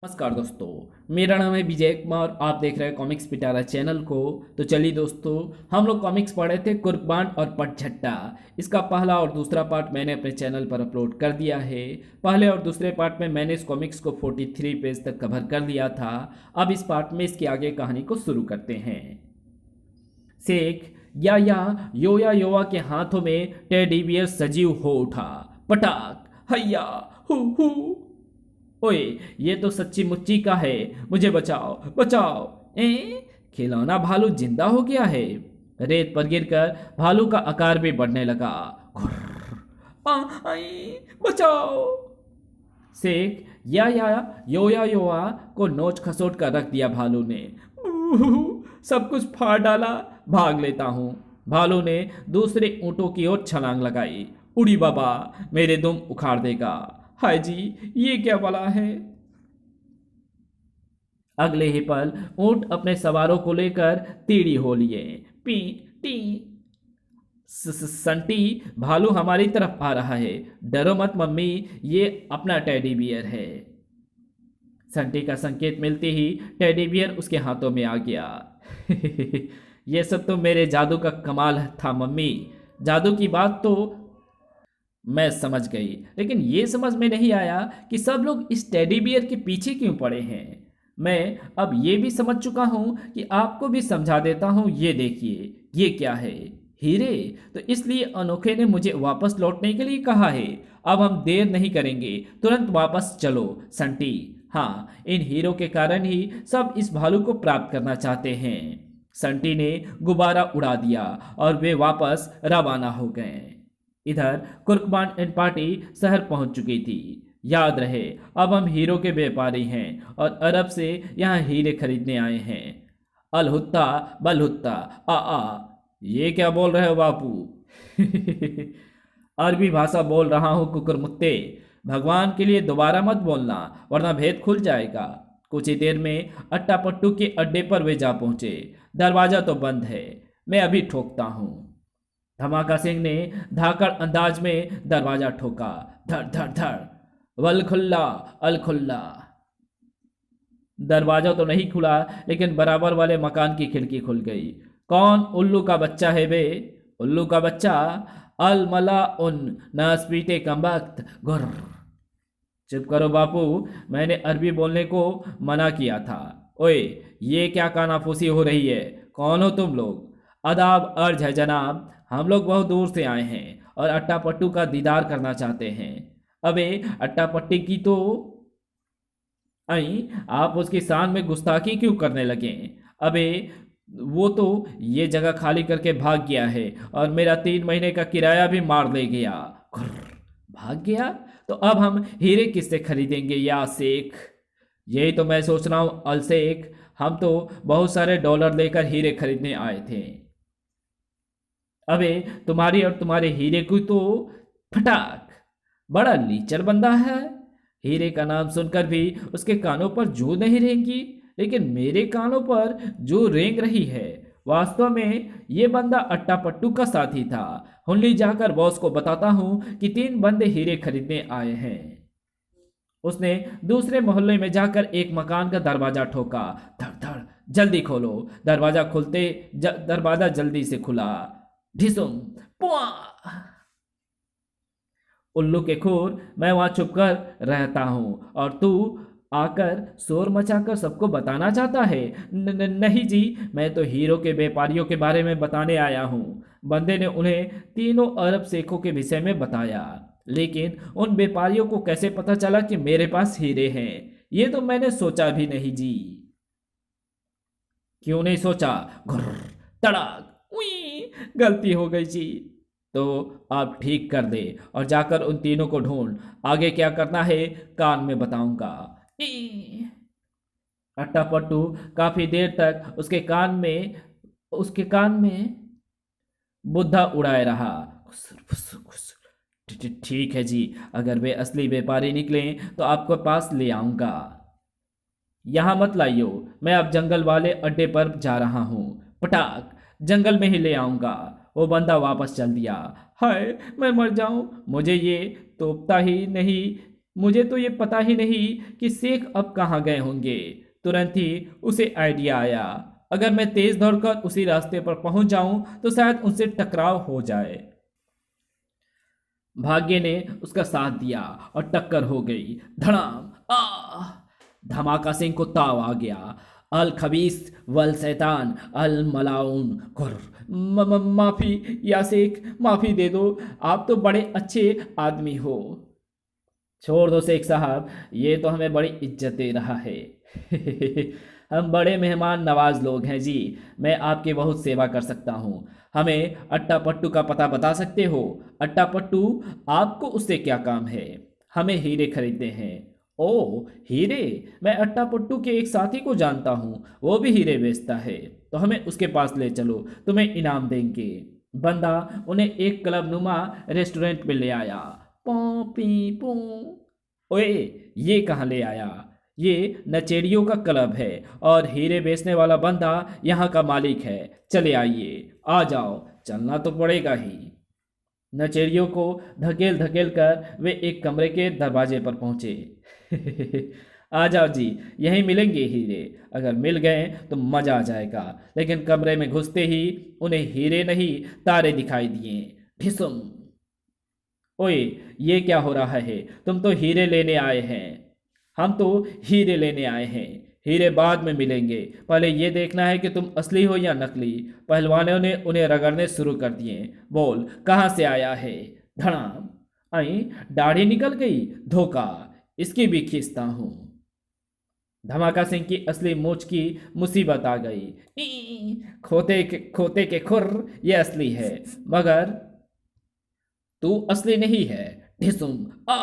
नमस्कार दोस्तों, मेरा नाम है विजय कुमार। आप देख रहे हैं कॉमिक्स पिटारा चैनल को। तो चलिए दोस्तों, हम लोग कॉमिक्स पढ़े थे कुर्बान और पटझट्टा। इसका पहला और दूसरा पार्ट मैंने अपने चैनल पर अपलोड कर दिया है। पहले और दूसरे पार्ट में मैंने इस कॉमिक्स को 43 पेज तक कवर कर लिया था। अब इस पार्ट में इसकी आगे कहानी को शुरू करते हैं। शेख या योया योवा के हाथों में टेडी बियर सजीव हो उठा। पटाक हैया हु। ओए, ये तो सच्ची मुच्ची का है। मुझे बचाओ बचाओ। खिलौना भालू जिंदा हो गया है। रेत पर गिरकर भालू का आकार भी बढ़ने लगा। घुर्र, आई, बचाओ। शेख या योया योआ को नोच खसोट कर रख दिया भालू ने। सब कुछ फाड़ डाला। भाग लेता हूँ। भालू ने दूसरे ऊँटों की ओर छलांग लगाई। उड़ी बाबा, मेरे दुम उखाड़ देगा। हाय जी, ये क्या बला है। अगले ही पल ऊंट अपने सवारों को लेकर तीड़ी हो लिए। पी टी संटी, भालू हमारी तरफ आ रहा है। डरो मत मम्मी, ये अपना टेडी बियर है। संटी का संकेत मिलते ही टेडी बियर उसके हाथों में आ गया। ये सब तो मेरे जादू का कमाल था मम्मी। जादू की बात तो मैं समझ गई, लेकिन ये समझ में नहीं आया कि सब लोग इस टेडी बियर के पीछे क्यों पड़े हैं। मैं अब ये भी समझ चुका हूं कि आपको भी समझा देता हूं। ये देखिए, ये क्या है? हीरे। तो इसलिए अनोखे ने मुझे वापस लौटने के लिए कहा है। अब हम देर नहीं करेंगे, तुरंत वापस चलो संटी। हाँ, इन हीरो के कारण ही सब इस भालू को प्राप्त करना चाहते हैं। संटी ने गुब्बारा उड़ा दिया और वे वापस रवाना हो गए। इधर कुर्कबान एंड पार्टी शहर पहुंच चुकी थी। याद रहे, अब हम हीरो के व्यापारी हैं और अरब से यहाँ हीरे खरीदने आए हैं। अलहुत्ता बलहुत्ता आ। ये क्या बोल रहे हो बापू? अरबी भाषा बोल रहा हूँ कुकुरमुत्ते। भगवान के लिए दोबारा मत बोलना, वरना भेद खुल जाएगा। कुछ ही देर में अट्टा पट्टू के अड्डे पर वे जा पहुंचे। दरवाजा तो बंद है, मैं अभी ठोकता हूँ। धमाका सिंह ने धाकड़ अंदाज में दरवाजा ठोका। धड़ धड़ धड़। वल खुल्ला अल खुल्ला। दरवाजा तो नहीं खुला, लेकिन बराबर वाले मकान की खिड़की खुल गई। कौन उल्लू का बच्चा है बे? उल्लू का बच्चा? अल मला उन नासपीटे कमबख्त। गुर्र। चुप करो बापू, मैंने अरबी बोलने को मना किया था। ओए, ये क्या कानाफूसी हो रही है? कौन हो तुम लोग? अदाब अर्ज है जनाब, हम लोग बहुत दूर से आए हैं और अट्टा पट्टू का दीदार करना चाहते हैं। अबे, अट्टा पट्टी की तो आई, आप उसकी शान में गुस्ताखी क्यों करने लगे? अबे, वो तो ये जगह खाली करके भाग गया है और मेरा 3 महीने का किराया भी मार ले गया। भाग गया? तो अब हम हीरे किससे खरीदेंगे या शेख? यही तो मैं सोच रहा हूँ अल शेख। हम तो बहुत सारे डॉलर लेकर हीरे खरीदने आए थे। अबे, तुम्हारी और तुम्हारे हीरे की तो फटाक। बड़ा लीचर बंदा है। हीरे का नाम सुनकर भी उसके कानों पर जू नहीं रेंगी, लेकिन मेरे कानों पर जू रेंग रही है। वास्तव में ये बंदा अट्टा पट्टू का साथी था। हुन्नी जाकर बॉस को बताता हूँ कि 3 बंदे हीरे खरीदने आए हैं। उसने दूसरे मोहल्ले में जाकर एक मकान का दरवाजा ठोका। धड़ धड़। जल्दी खोलो। दरवाजा खुलते दरवाजा जल्दी से खुला। ढिसुम पुआ। उल्लू के खूर, मैं वहां छुपकर रहता हूं और तू आकर शोर मचाकर सबको बताना चाहता है। नहीं जी, मैं तो हीरो के व्यापारियों के बारे में बताने आया हूं। बंदे ने उन्हें तीनों अरब शेखों के विषय में बताया, लेकिन उन व्यापारियों को कैसे पता चला कि मेरे पास हीरे हैं, ये तो मैंने सोचा भी नहीं जी। क्यों नहीं सोचा? घुर्र, तड़ाक, उई, गलती हो गई जी। तो आप ठीक कर दे और जाकर उन तीनों को ढूंढ। आगे क्या करना है कान में बताऊंगा। अट्टा पट्टू काफी देर तक उसके कान में बुद्धा उड़ाए रहा। खुसर खुसर खुसर। ठीक है जी, अगर वे असली व्यापारी निकलें तो आपको पास ले आऊंगा। यहाँ मत लाइयो, मैं अब जंगल वाले अड्डे पर जा रहा हूँ। पटाक, जंगल में ही ले आऊंगा। वो बंदा वापस चल दिया। हाय, मैं मर जाऊं, मुझे ये तोपता ही नहीं, मुझे तो ये पता ही नहीं कि शेख अब कहाँ गए होंगे। तुरंत ही उसे आइडिया आया, अगर मैं तेज दौड़कर उसी रास्ते पर पहुंच जाऊं तो शायद उनसे टकराव हो जाए। भाग्य ने उसका साथ दिया और टक्कर हो गई। धड़ाम! आ! धमाका सिंह को ताव आ गया। अल खबीस वल शैतान अल मलाउन खुर। माफी या शेख, माफी दे दो, आप तो बड़े अच्छे आदमी हो। छोड़ दो शेख साहब, ये तो हमें बड़ी इज्जत दे रहा है। हम बड़े मेहमान नवाज लोग हैं जी, मैं आपकी बहुत सेवा कर सकता हूँ। हमें अट्टा पट्टू का पता बता सकते हो? अट्टा पट्टू, आपको उससे क्या काम है? हमें हीरे खरीदने हैं। ओ हीरे! मैं अट्टा पट्टू के एक साथी को जानता हूँ, वो भी हीरे बेचता है, तो हमें उसके पास ले चलो, तुम्हें इनाम देंगे। बंदा उन्हें एक क्लब नुमा रेस्टोरेंट में ले आया। पो पी पो। ओए, ये कहाँ ले आया? ये नचेड़ियों का क्लब है और हीरे बेचने वाला बंदा यहाँ का मालिक है। चले आइए, आ जाओ, चलना तो पड़ेगा ही। नचेड़ियों को धकेल धकेल कर वे एक कमरे के दरवाजे पर पहुंचे। आ जाओ जी, यहीं मिलेंगे हीरे। अगर मिल गए तो मजा आ जाएगा। लेकिन कमरे में घुसते ही उन्हें हीरे नहीं, तारे दिखाई दिए। ढिसुम! ओए, ये क्या हो रहा है? तुम तो हीरे लेने आए हैं। हम तो हीरे लेने आए हैं। हीरे बाद में मिलेंगे, पहले ये देखना है कि तुम असली हो या नकली। पहलवानों ने उन्हें रगड़ने शुरू कर दिए। बोल, कहाँ से आया है? धड़ाम! आई, दाढ़ी निकल गई, धोखा, इसकी भी खींचता हूँ। धमाका सिंह की असली मूछ की मुसीबत आ गई। खोते के खुर, ये असली है, मगर तू असली नहीं है। ढिसुम! आ!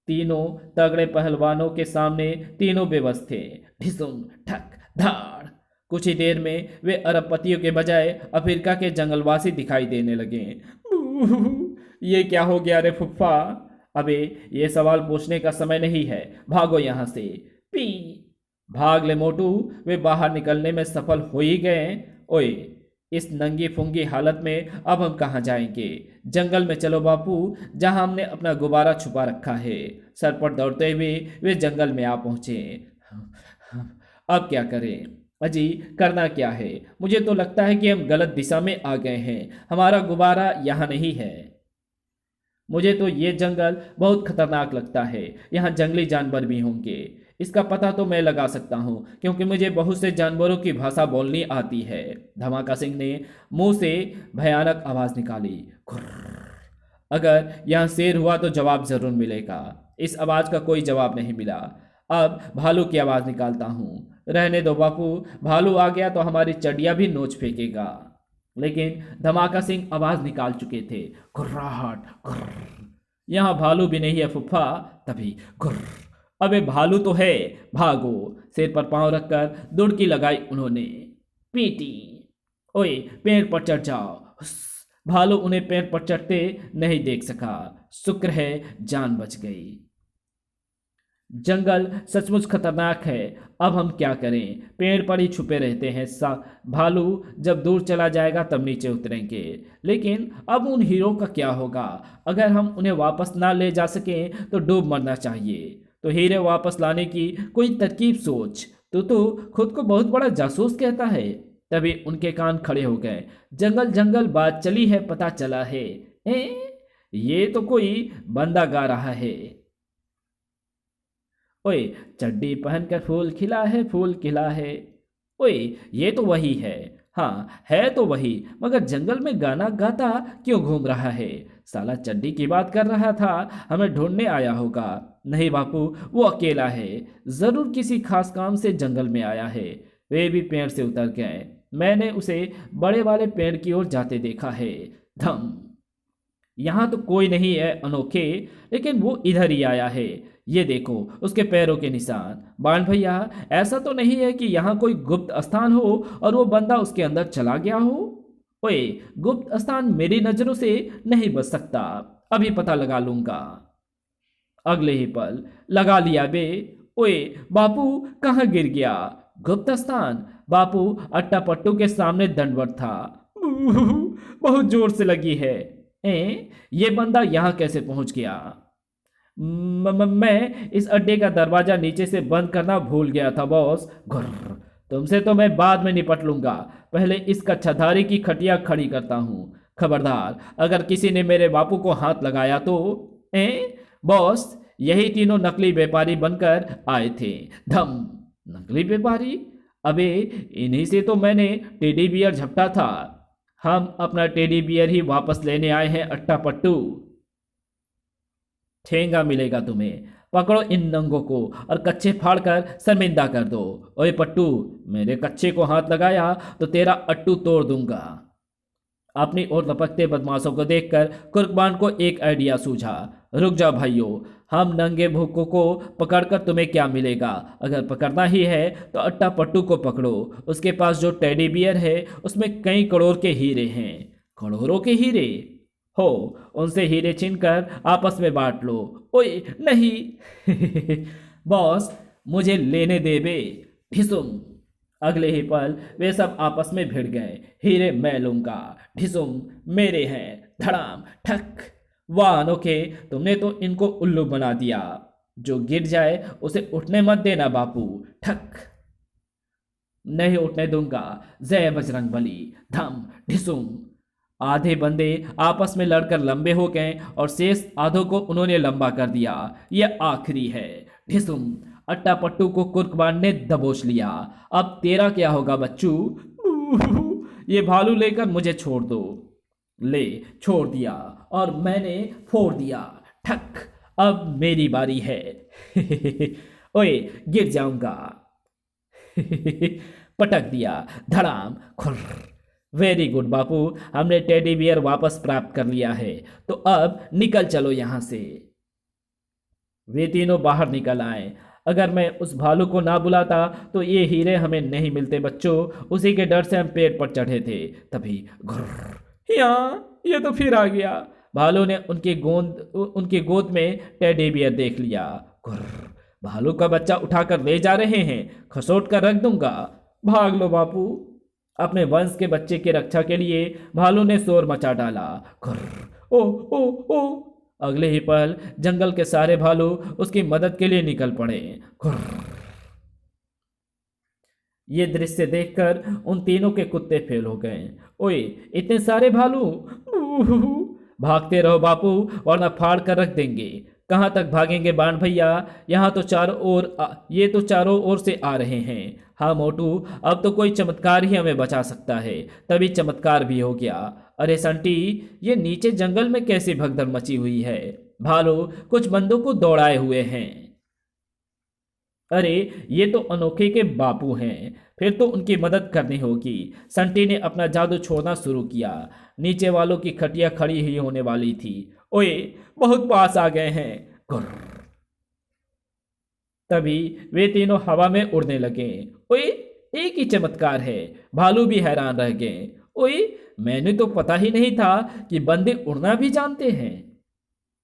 तीनों तगड़े पहलवानों के सामने तीनों बेबस थे। ढिसुम! ठक! धाड़! कुछ ही देर में वे अरबपतियों के बजाय अफ्रीका के जंगलवासी दिखाई देने लगे। ये क्या हो गया रे फुफ्फा? अबे, ये सवाल पूछने का समय नहीं है, भागो यहां से। पी! भाग ले मोटू, वे बाहर निकलने में सफल हो ही गए। ओए, इस नंगी फुंगी हालत में अब हम कहाँ जाएंगे? जंगल में चलो बापू, जहां हमने अपना गुब्बारा छुपा रखा है। सर पर दौड़ते हुए वे जंगल में आ पहुंचे। अब क्या करें? अजी, करना क्या है? मुझे तो लगता है कि हम गलत दिशा में आ गए हैं। हमारा गुब्बारा यहाँ नहीं है। मुझे तो ये जंगल बहुत खतरनाक लगता है। यहाँ जंगली जानवर भी होंगे। इसका पता तो मैं लगा सकता हूँ, क्योंकि मुझे बहुत से जानवरों की भाषा बोलनी आती है। धमाका सिंह ने मुंह से भयानक आवाज निकाली। खुर्र। अगर यहाँ शेर हुआ तो जवाब जरूर मिलेगा। इस आवाज का कोई जवाब नहीं मिला। अब भालू की आवाज निकालता हूँ। रहने दो बापू, भालू आ गया तो हमारी चडिया भी नोच फेंकेगा। लेकिन धमाका सिंह आवाज निकाल चुके थे। घुर्राहट! घुर्र! यहाँ भालू भी नहीं है फुफ्फा। तभी घुर्र! अबे, भालू तो है, भागो! सिर पर पांव रखकर दुड़की लगाई उन्होंने। पीटी! ओए, पेड़ पर चढ़ जाओ। हुस! भालू उन्हें पेड़ पर चढ़ते नहीं देख सका। शुक्र है जान बच गई। जंगल सचमुच खतरनाक है। अब हम क्या करें? पेड़ पर ही छुपे रहते हैं। सा भालू जब दूर चला जाएगा तब नीचे उतरेंगे। लेकिन अब उन हीरो का क्या होगा? अगर हम उन्हें वापस ना ले जा सकें तो डूब मरना चाहिए। तो हीरे वापस लाने की कोई तरकीब सोच। तो खुद को बहुत बड़ा जासूस कहता है। तभी उनके कान खड़े हो गए। जंगल जंगल बात चली है, पता चला है। ये तो कोई बंदा गा रहा है। ओए, चड्डी पहनकर फूल खिला है, फूल खिला है। ओए, ये तो वही है। हाँ, है तो वही, मगर जंगल में गाना गाता क्यों घूम रहा है? साला चड्डी की बात कर रहा था, हमें ढूंढने आया होगा। नहीं बापू, वो अकेला है, जरूर किसी खास काम से जंगल में आया है। वे भी पेड़ से उतर गए। मैंने उसे बड़े वाले पेड़ की ओर जाते देखा है। धम! यहाँ तो कोई नहीं है अनोखे, लेकिन वो इधर ही आया है। ये देखो उसके पैरों के निशान। बाण भैया, ऐसा तो नहीं है कि यहाँ कोई गुप्त स्थान हो और वो बंदा उसके अंदर चला गया हो? ओए, गुप्त स्थान मेरी नजरों से नहीं बच सकता, अभी पता लगा लूंगा। अगले ही पल लगा लिया बे। ओए बापू, कहाँ गिर गया? गुप्त स्थान? बापू अट्टा पट्टू के सामने दंडवत था। बहुत जोर से लगी है। ये बंदा यहाँ कैसे पहुंच गया? मैं इस अड्डे का दरवाजा नीचे से बंद करना भूल गया था बॉस। घुर्र, तुमसे तो मैं बाद में निपट लूंगा, पहले इस कच्छाधारी की खटिया खड़ी करता हूँ। खबरदार, अगर किसी ने मेरे बापू को हाथ लगाया तो। बॉस, यही तीनों नकली व्यापारी बनकर आए थे। धम। नकली व्यापारी? अबे, इन्हीं से तो मैंने टेडी बियर झपटा था। हम अपना टेडी बियर ही वापस लेने आए हैं अट्टा पट्टू। ठेंगा मिलेगा तुम्हें। पकड़ो इन नंगों को और कच्चे फाड़ कर शर्मिंदा कर दो। ओए पट्टू, मेरे कच्चे को हाथ लगाया तो तेरा अट्टू तोड़ दूंगा। अपनी ओर लपकते बदमाशों को देखकर कुर्बान को एक आइडिया सूझा। रुक जाओ भाइयों, हम नंगे भूखों को पकड़कर तुम्हें क्या मिलेगा? अगर पकड़ना ही है तो अट्टा पट्टू को पकड़ो। उसके पास जो टेडी बियर है उसमें कई करोड़ के हीरे हैं। करोड़ों के हीरे हो? उनसे हीरे छीनकर आपस में बांट लो। ओए नहीं। बॉस, मुझे लेने दे बे। ढिसुम। अगले ही पल वे सब आपस में भिड़ गए। हीरे मैं लूंगा। ढिसुम, मेरे हैं। धड़ाम ठक। वाह अनोखे, तुमने तो इनको उल्लू बना दिया। जो गिर जाए उसे उठने मत देना बापू। ठक। नहीं उठने दूंगा। जय बजरंग बली। धम ढिसुम। आधे बंदे आपस में लड़कर लंबे हो गए और शेष आधों को उन्होंने लंबा कर दिया। यह आखिरी है। ढिसुम। अट्टा पट्टू को कुर्कबान ने दबोच लिया। अब तेरा क्या होगा बच्चू? ये भालू लेकर मुझे छोड़ दो। ले, छोड़ दिया और मैंने फोड़ दिया। ठक। अब मेरी बारी है। ओए, गिर जाऊंगा। पटक दिया। धड़ाम खुर्र। वेरी गुड बापू, हमने टेडी बियर वापस प्राप्त कर लिया है। तो अब निकल चलो यहां से। वे तीनों बाहर निकल आए। अगर मैं उस भालू को ना बुलाता तो ये हीरे हमें नहीं मिलते बच्चों। उसी के डर से हम पेड़ पर चढ़े थे। तभी घुर्र, यहाँ ये तो फिर आ गया। भालू ने उनकी गोद में टेडी बियर देख लिया। घुर्र, भालू का बच्चा उठाकर ले जा रहे हैं। खसोट कर रख दूंगा। भाग लो बापू। अपने वंश के बच्चे की रक्षा के लिए भालू ने शोर मचा डाला। घुर्र, ओ ओ ओ। अगले ही पल जंगल के सारे भालू उसकी मदद के लिए निकल पड़े। ये दृश्य देखकर उन तीनों के कुत्ते फेल हो गए। ओए, इतने सारे भालू! भागते रहो बापू, वरना फाड़ कर रख देंगे। कहाँ तक भागेंगे बाण भैया? यहाँ तो ये तो चारों ओर से आ रहे हैं। हाँ मोटू, अब तो कोई चमत्कार ही हमें बचा सकता है। तभी चमत्कार भी हो गया। अरे संटी, ये नीचे जंगल में कैसी भगदड़ मची हुई है? भालू कुछ बंदों को दौड़ाए हुए हैं। अरे, ये तो अनोखे के बापू हैं। फिर तो उनकी मदद करनी होगी। संटी ने अपना जादू छोड़ना शुरू किया। नीचे वालों की खटिया खड़ी ही होने वाली थी। ओए, बहुत पास आ गए हैं। गुर्र। तभी वे तीनों हवा में उड़ने लगे। ओए, एक ही चमत्कार है। भालू भी हैरान रह गए। ओए, मैंने तो पता ही नहीं था कि बंदे उड़ना भी जानते हैं।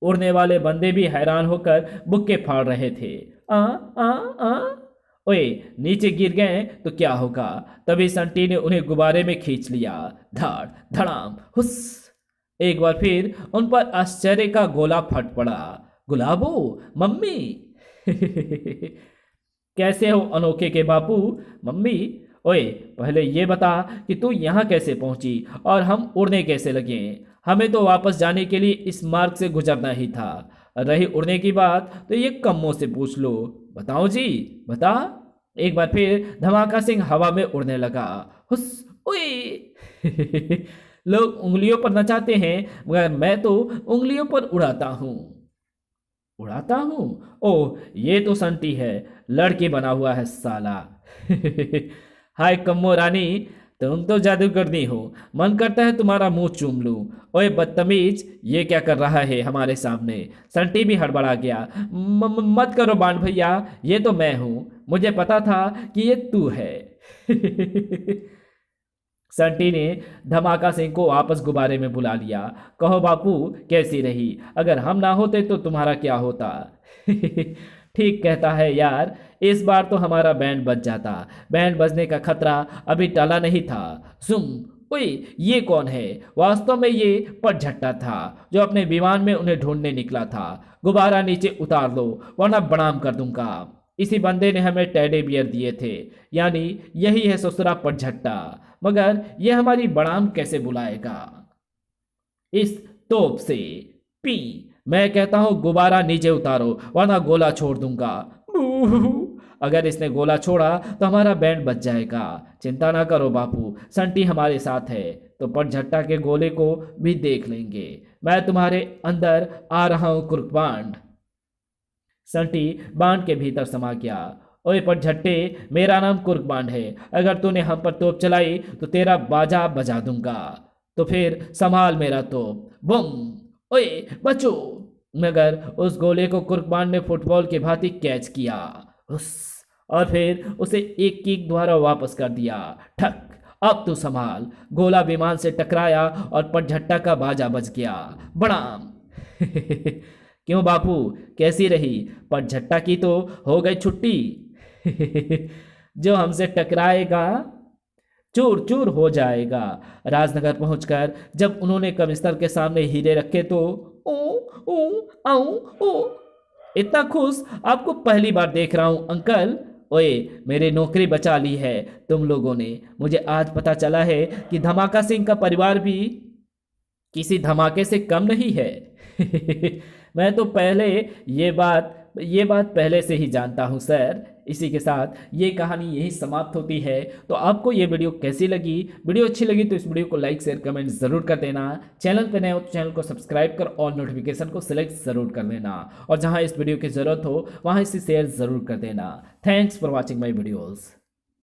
उड़ने वाले बंदे भी हैरान होकर बुक्के फाड़ रहे थे। आ आ आ। ओए, नीचे गिर गए तो क्या होगा? तभी संटी ने उन्हें गुब्बारे में खींच लिया। धाड़ धड़ाम हुस। एक बार फिर उन पर आश्चर्य का गोला फट पड़ा। गुलाबो, मम्मी! कैसे हो अनोखे के बापू? मम्मी, ओए, पहले ये बता कि तू यहाँ कैसे पहुंची और हम उड़ने कैसे लगे? हमें तो वापस जाने के लिए इस मार्ग से गुजरना ही था। रही उड़ने की बात तो ये कम्मों से पूछ लो। बताओ जी, बता। एक बार फिर धमाका सिंह हवा में उड़ने लगा। हुस। ओए। लोग उंगलियों पर नचाते हैं, मगर मैं तो उंगलियों पर उड़ाता हूँ। उड़ाता हूँ? ओह, ये तो संटी है। लड़की बना हुआ है साला। हाय कम्मो रानी, तुम तो जादूगरनी हो। मन करता है तुम्हारा मुंह चूम लूं। ओए बदतमीज, ये क्या कर रहा है हमारे सामने? संटी भी हड़बड़ा गया। मत करो बाण भैया, ये तो मैं हूं। मुझे पता था कि ये तू है। संटी ने धमाका सिंह को वापस गुब्बारे में बुला लिया। कहो बापू, कैसी रही? अगर हम ना होते तो तुम्हारा क्या होता? ठीक कहता है यार। इस बार तो हमारा बैंड बज जाता। बैंड बजने का खतरा अभी टला नहीं था। जुम। ओए ये कौन है? वास्तव में ये पटझट्टा था जो अपने विमान में उन्हें ढूंढने निकला था। गुब्बारा नीचे उतार लो वरना प्रणाम कर दूंगा। इसी बंदे ने हमें टेडी बियर दिए थे, यानी यही है ससुरा पटझट्टा। मगर यह हमारी बड़ाम कैसे बुलाएगा? इस तोप से। पी। मैं कहता हूं गुब्बारा नीचे उतारो वरना गोला छोड़ दूंगा। अगर इसने गोला छोड़ा तो हमारा बैंड बच जाएगा। चिंता ना करो बापू, संटी हमारे साथ है तो पटझट्टा के गोले को भी देख लेंगे। मैं तुम्हारे अंदर आ रहा हूं कुर्कबांड। संटी बांड के भीतर समा गया। ओए पटझट्टे, मेरा नाम कुर्कबांड है। अगर तूने हम पर तोप चलाई तो तेरा बाजा बजा दूंगा। तो फिर संभाल मेरा तोप। बुम। ओए बचो। मगर उस गोले को कुर्कबांड ने फुटबॉल के भांति कैच किया। उस और फिर उसे एक किक द्वारा वापस कर दिया। ठक। अब तू संभाल। गोला विमान से टकराया और पटझट्टा का बाजा बज गया। बड़ाम। क्यों बापू, कैसी रही? पटझट्टा की तो हो गई छुट्टी। जो हमसे टकराएगा चूर चूर हो जाएगा। राजनगर पहुंचकर जब उन्होंने कमिश्नर के सामने हीरे रखे तो ओ ओ आऊ ओ, इतना खुश आपको पहली बार देख रहा हूं अंकल। ओए मेरी नौकरी बचा ली है तुम लोगों ने। मुझे आज पता चला है कि धमाका सिंह का परिवार भी किसी धमाके से कम नहीं है। मैं तो पहले ये बात पहले से ही जानता हूं सर। इसी के साथ ये कहानी यही समाप्त होती है। तो आपको ये वीडियो कैसी लगी? वीडियो अच्छी लगी तो इस वीडियो को लाइक शेयर कमेंट जरूर कर देना। चैनल पर नए हो तो चैनल को सब्सक्राइब कर और नोटिफिकेशन को सिलेक्ट जरूर कर देना। और जहां इस वीडियो की जरूरत हो वहां इसे शेयर जरूर कर देना। Thanks for watching my videos.